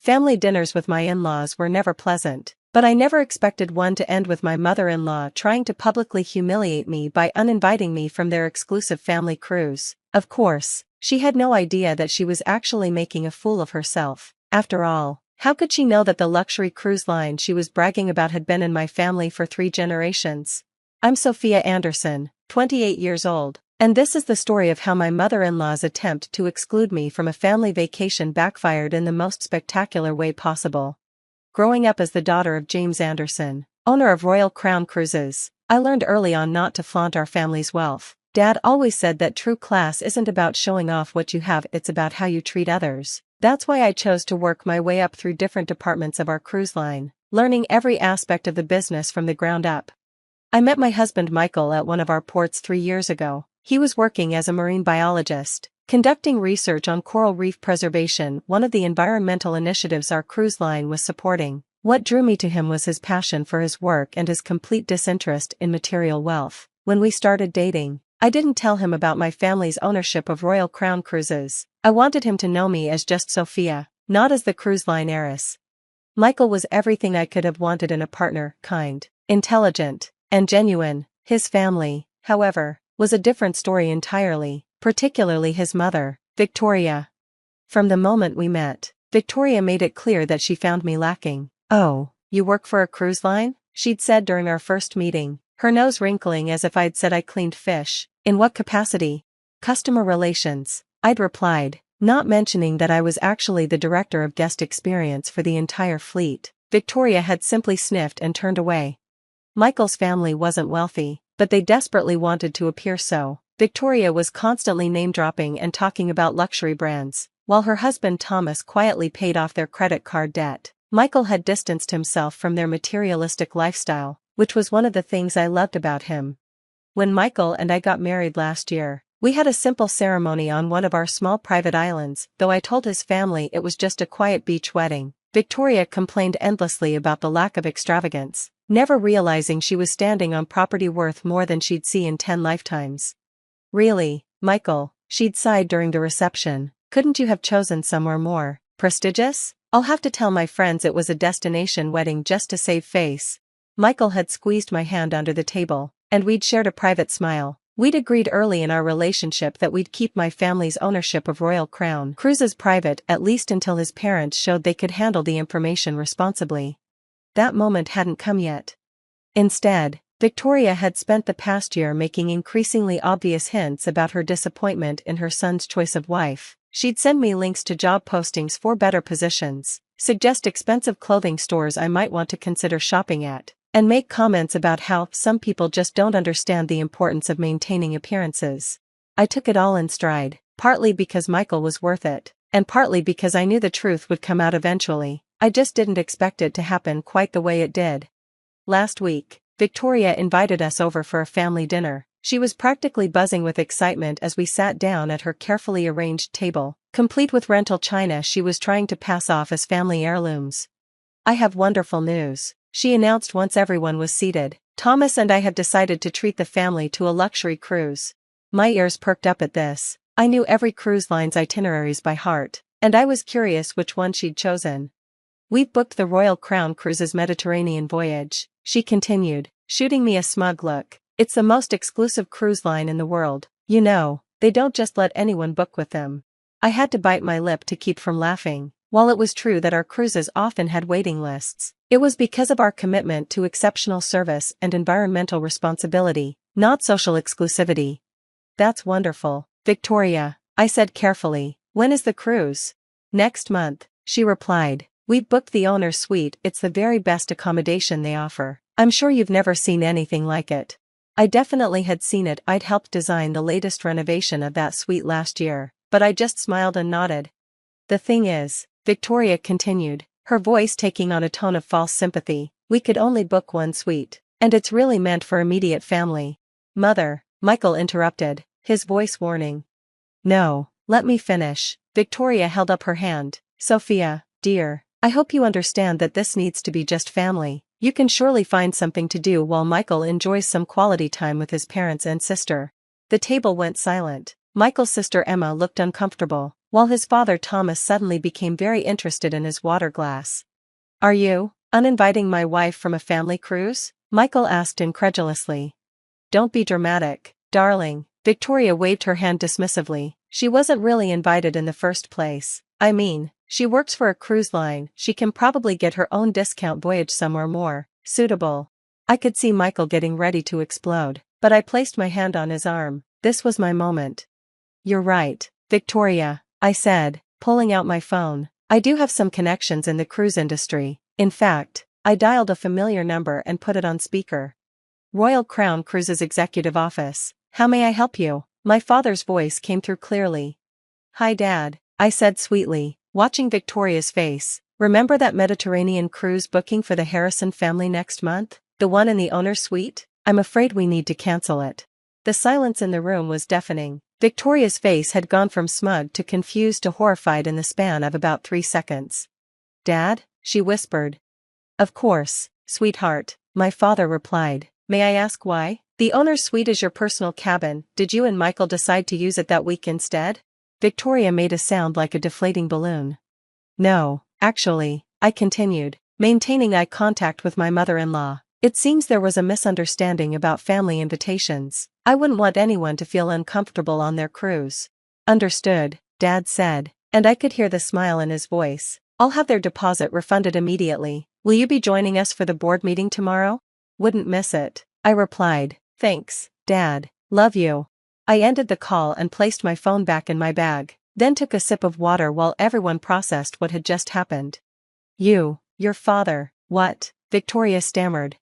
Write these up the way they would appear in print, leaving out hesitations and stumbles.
Family dinners with my in-laws were never pleasant, but I never expected one to end with my mother-in-law trying to publicly humiliate me by uninviting me from their exclusive family cruise. Of course, she had no idea that she was actually making a fool of herself. After all, how could she know that the luxury cruise line she was bragging about had been in my family for 3 generations? I'm Sophia Anderson, 28 years old, and this is the story of how my mother-in-law's attempt to exclude me from a family vacation backfired in the most spectacular way possible. Growing up as the daughter of James Anderson, owner of Royal Crown Cruises, I learned early on not to flaunt our family's wealth. Dad always said that true class isn't about showing off what you have, it's about how you treat others. That's why I chose to work my way up through different departments of our cruise line, learning every aspect of the business from the ground up. I met my husband Michael at one of our ports 3 years ago. He was working as a marine biologist, conducting research on coral reef preservation, one of the environmental initiatives our cruise line was supporting. What drew me to him was his passion for his work and his complete disinterest in material wealth. When we started dating, I didn't tell him about my family's ownership of Royal Crown Cruises. I wanted him to know me as just Sophia, not as the cruise line heiress. Michael was everything I could have wanted in a partner: kind, intelligent, and genuine. His family, however, was a different story entirely, particularly his mother, Victoria. From the moment we met, Victoria made it clear that she found me lacking. "Oh, you work for a cruise line?" she'd said during our first meeting, her nose wrinkling as if I'd said I cleaned fish. "In what capacity?" "Customer relations," I'd replied, not mentioning that I was actually the director of guest experience for the entire fleet. Victoria had simply sniffed and turned away. Michael's family wasn't wealthy, but they desperately wanted to appear so. Victoria was constantly name-dropping and talking about luxury brands, while her husband Thomas quietly paid off their credit card debt. Michael had distanced himself from their materialistic lifestyle, which was one of the things I loved about him. When Michael and I got married last year, we had a simple ceremony on one of our small private islands. Though I told his family it was just a quiet beach wedding, Victoria complained endlessly about the lack of extravagance, never realizing she was standing on property worth more than she'd see in 10 lifetimes. "Really, Michael," she'd sighed during the reception, "couldn't you have chosen somewhere more prestigious? I'll have to tell my friends it was a destination wedding just to save face." Michael had squeezed my hand under the table, and we'd shared a private smile. We'd agreed early in our relationship that we'd keep my family's ownership of Royal Crown Cruises private, at least until his parents showed they could handle the information responsibly. That moment hadn't come yet. Instead, Victoria had spent the past year making increasingly obvious hints about her disappointment in her son's choice of wife. She'd send me links to job postings for better positions, suggest expensive clothing stores I might want to consider shopping at, and make comments about how some people just don't understand the importance of maintaining appearances. I took it all in stride, partly because Michael was worth it, and partly because I knew the truth would come out eventually. I just didn't expect it to happen quite the way it did. Last week, Victoria invited us over for a family dinner. She was practically buzzing with excitement as we sat down at her carefully arranged table, complete with rental china she was trying to pass off as family heirlooms. "I have wonderful news," she announced once everyone was seated. "Thomas and I have decided to treat the family to a luxury cruise." My ears perked up at this. I knew every cruise line's itineraries by heart, and I was curious which one she'd chosen. "We've booked the Royal Crown Cruises Mediterranean voyage," she continued, shooting me a smug look. "It's the most exclusive cruise line in the world. You know, they don't just let anyone book with them." I had to bite my lip to keep from laughing. While it was true that our cruises often had waiting lists, it was because of our commitment to exceptional service and environmental responsibility, not social exclusivity. "That's wonderful, Victoria," I said carefully. "When is the cruise?" "Next month," she replied. "We've booked the owner's suite. It's the very best accommodation they offer. I'm sure you've never seen anything like it." I definitely had seen it. I'd helped design the latest renovation of that suite last year, but I just smiled and nodded. "The thing is," Victoria continued, her voice taking on a tone of false sympathy, "we could only book one suite, and it's really meant for immediate family." "Mother," Michael interrupted, his voice warning. "No, let me finish." Victoria held up her hand. "Sophia, dear, I hope you understand that this needs to be just family. You can surely find something to do while Michael enjoys some quality time with his parents and sister." The table went silent. Michael's sister Emma looked uncomfortable. while his father Thomas suddenly became very interested in his water glass. "Are you uninviting my wife from a family cruise?" Michael asked incredulously. "Don't be dramatic, darling." Victoria waved her hand dismissively. "She wasn't really invited in the first place. I mean, she works for a cruise line, she can probably get her own discount voyage somewhere more suitable." I could see Michael getting ready to explode, but I placed my hand on his arm. This was my moment. "You're right, Victoria," I said, pulling out my phone. "I do have some connections in the cruise industry. In fact, I dialed a familiar number and put it on speaker. Royal Crown Cruises Executive Office. How may I help you?" My father's voice came through clearly. "Hi Dad," I said sweetly, watching Victoria's face. "Remember that Mediterranean cruise booking for the Harrison family next month? The one in the owner's suite? I'm afraid we need to cancel it." The silence in the room was deafening. Victoria's face had gone from smug to confused to horrified in the span of about 3 seconds. "Dad?" she whispered. "Of course, sweetheart," my father replied. "May I ask why? The owner's suite is your personal cabin. Did you and Michael decide to use it that week instead?" Victoria made a sound like a deflating balloon. "No, actually," I continued, maintaining eye contact with my mother-in-law. "It seems there was a misunderstanding about family invitations. I wouldn't want anyone to feel uncomfortable on their cruise." "Understood," Dad said, and I could hear the smile in his voice. "I'll have their deposit refunded immediately. Will you be joining us for the board meeting tomorrow?" "Wouldn't miss it," I replied. "Thanks, Dad. Love you." I ended the call and placed my phone back in my bag, then took a sip of water while everyone processed what had just happened. Your father, what?" Victoria stammered.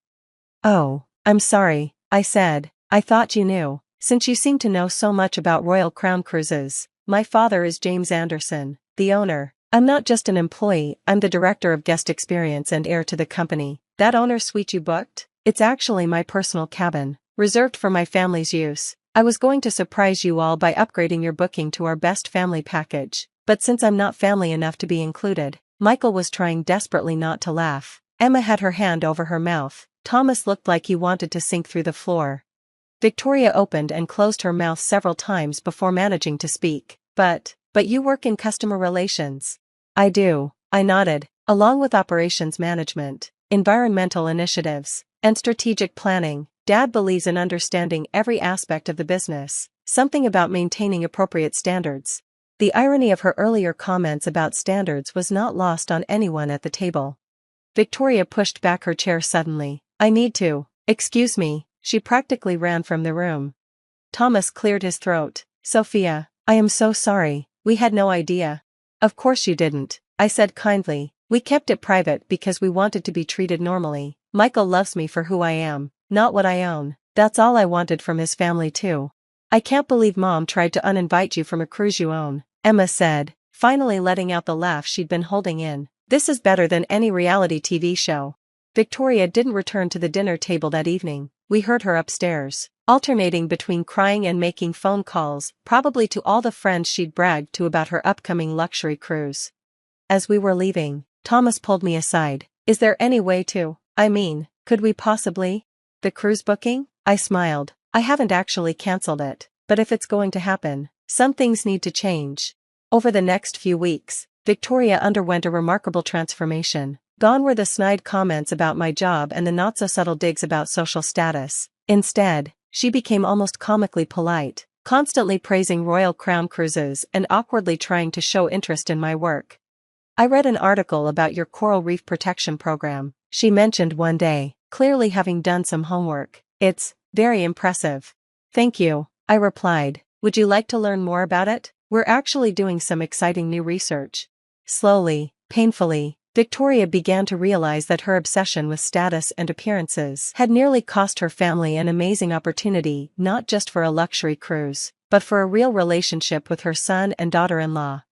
"Oh, I'm sorry," I said. "I thought you knew, since you seem to know so much about Royal Crown Cruises. My father is James Anderson, the owner. I'm not just an employee, I'm the director of guest experience and heir to the company. That owner's suite you booked? It's actually my personal cabin, reserved for my family's use. I was going to surprise you all by upgrading your booking to our best family package, but since I'm not family enough to be included." Michael was trying desperately not to laugh. Emma had her hand over her mouth. Thomas looked like he wanted to sink through the floor. Victoria opened and closed her mouth several times before managing to speak. But you work in customer relations." "I do," I nodded, "along with operations management, environmental initiatives, and strategic planning. Dad believes in understanding every aspect of the business, something about maintaining appropriate standards." The irony of her earlier comments about standards was not lost on anyone at the table. Victoria pushed back her chair suddenly. "I need to. Excuse me." She practically ran from the room. Thomas cleared his throat. "Sophia, I am so sorry, we had no idea." "Of course you didn't," I said kindly. "We kept it private because we wanted to be treated normally. Michael loves me for who I am, not what I own. That's all I wanted from his family too." "I can't believe Mom tried to uninvite you from a cruise you own," Emma said, finally letting out the laugh she'd been holding in. "This is better than any reality TV show." Victoria didn't return to the dinner table that evening. We heard her upstairs, alternating between crying and making phone calls, probably to all the friends she'd bragged to about her upcoming luxury cruise. As we were leaving, Thomas pulled me aside. "Is there any way to, could we possibly? The cruise booking?" I smiled. "I haven't actually cancelled it, but if it's going to happen, some things need to change." Over the next few weeks, Victoria underwent a remarkable transformation. Gone were the snide comments about my job and the not-so-subtle digs about social status. Instead, she became almost comically polite, constantly praising Royal Crown Cruises and awkwardly trying to show interest in my work. "I read an article about your coral reef protection program," she mentioned one day, clearly having done some homework. "It's very impressive." "Thank you," I replied. "Would you like to learn more about it? We're actually doing some exciting new research." Slowly, painfully, Victoria began to realize that her obsession with status and appearances had nearly cost her family an amazing opportunity not just for a luxury cruise, but for a real relationship with her son and daughter-in-law.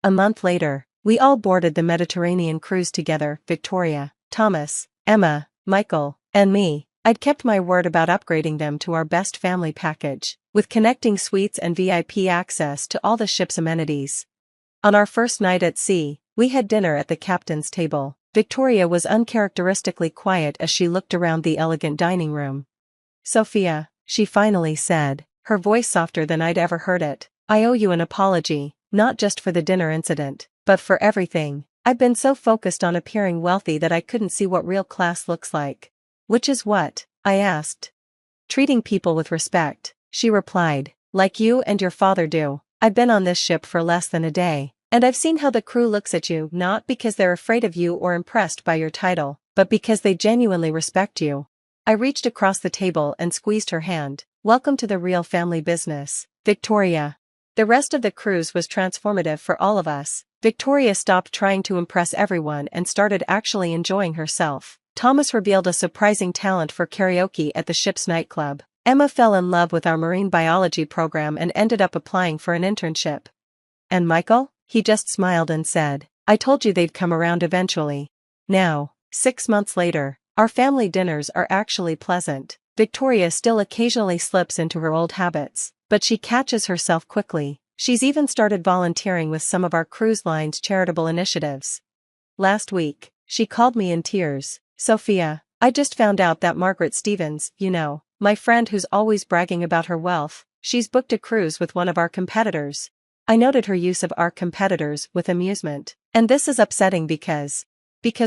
A month later, we all boarded the Mediterranean cruise together, Victoria, Thomas, Emma, Michael, and me. I'd kept my word about upgrading them to our best family package, with connecting suites and VIP access to all the ship's amenities. On our first night at sea, we had dinner at the captain's table. Victoria was uncharacteristically quiet as she looked around the elegant dining room. "Sophia," she finally said, her voice softer than I'd ever heard it, "I owe you an apology. Not just for the dinner incident, but for everything. I've been so focused on appearing wealthy that I couldn't see what real class looks like. Which is what? I asked. Treating people with respect, she replied, like you and your father do. I've been on this ship for less than a day, and I've seen how the crew looks at you not because they're afraid of you or impressed by your title, but because they genuinely respect you. I reached across the table and squeezed her hand. Welcome to the real family business, Victoria. The rest of the cruise was transformative for all of us. Victoria stopped trying to impress everyone and started actually enjoying herself. Thomas revealed a surprising talent for karaoke at the ship's nightclub. Emma fell in love with our marine biology program and ended up applying for an internship. And Michael? He just smiled and said, I told you they'd come around eventually. Now, 6 months later, our family dinners are actually pleasant. Victoria still occasionally slips into her old habits, but she catches herself quickly. She's even started volunteering with some of our cruise line's charitable initiatives. Last week, she called me in tears. Sophia, I just found out that Margaret Stevens, my friend who's always bragging about her wealth, she's booked a cruise with one of our competitors. I noted her use of our competitors with amusement. And this is upsetting because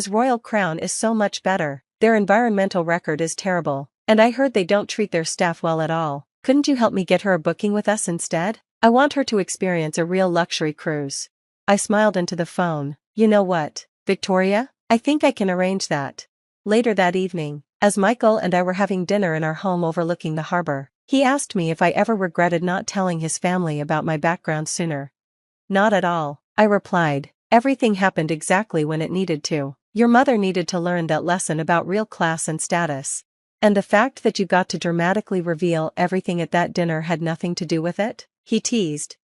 Royal Crown is so much better, their environmental record is terrible, and I heard they don't treat their staff well at all. Couldn't you help me get her a booking with us instead? I want her to experience a real luxury cruise. I smiled into the phone. You know what, Victoria? I think I can arrange that. Later that evening, as Michael and I were having dinner in our home overlooking the harbor, he asked me if I ever regretted not telling his family about my background sooner. Not at all, I replied. Everything happened exactly when it needed to. Your mother needed to learn that lesson about real class and status. And the fact that you got to dramatically reveal everything at that dinner had nothing to do with it? He teased.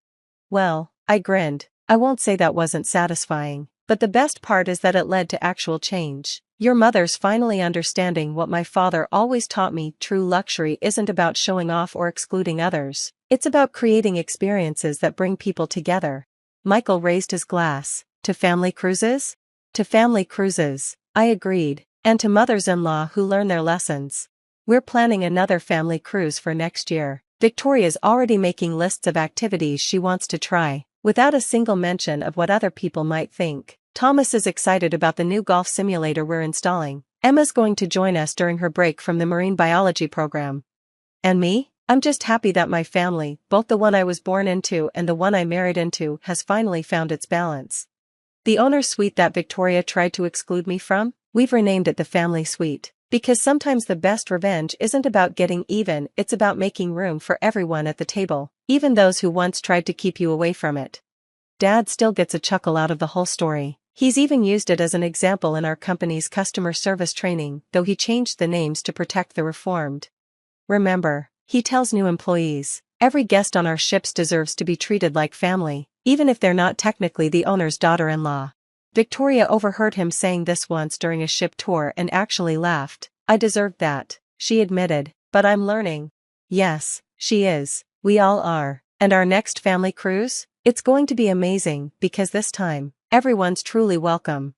Well, I grinned. I won't say that wasn't satisfying, but the best part is that it led to actual change. Your mother's finally understanding what my father always taught me: true luxury isn't about showing off or excluding others. It's about creating experiences that bring people together. Michael raised his glass. To family cruises? To family cruises, I agreed, and to mothers-in-law who learn their lessons. We're planning another family cruise for next year. Victoria's already making lists of activities she wants to try, without a single mention of what other people might think. Thomas is excited about the new golf simulator we're installing. Emma's going to join us during her break from the marine biology program. And me? I'm just happy that my family, both the one I was born into and the one I married into, has finally found its balance. The owner's suite that Victoria tried to exclude me from? We've renamed it the family suite. Because sometimes the best revenge isn't about getting even, it's about making room for everyone at the table, even those who once tried to keep you away from it. Dad still gets a chuckle out of the whole story. He's even used it as an example in our company's customer service training, though he changed the names to protect the reformed. Remember, he tells new employees, every guest on our ships deserves to be treated like family, even if they're not technically the owner's daughter-in-law. Victoria overheard him saying this once during a ship tour and actually laughed. I deserved that, she admitted, but I'm learning. Yes, she is. We all are. And our next family cruise? It's going to be amazing because this time, everyone's truly welcome.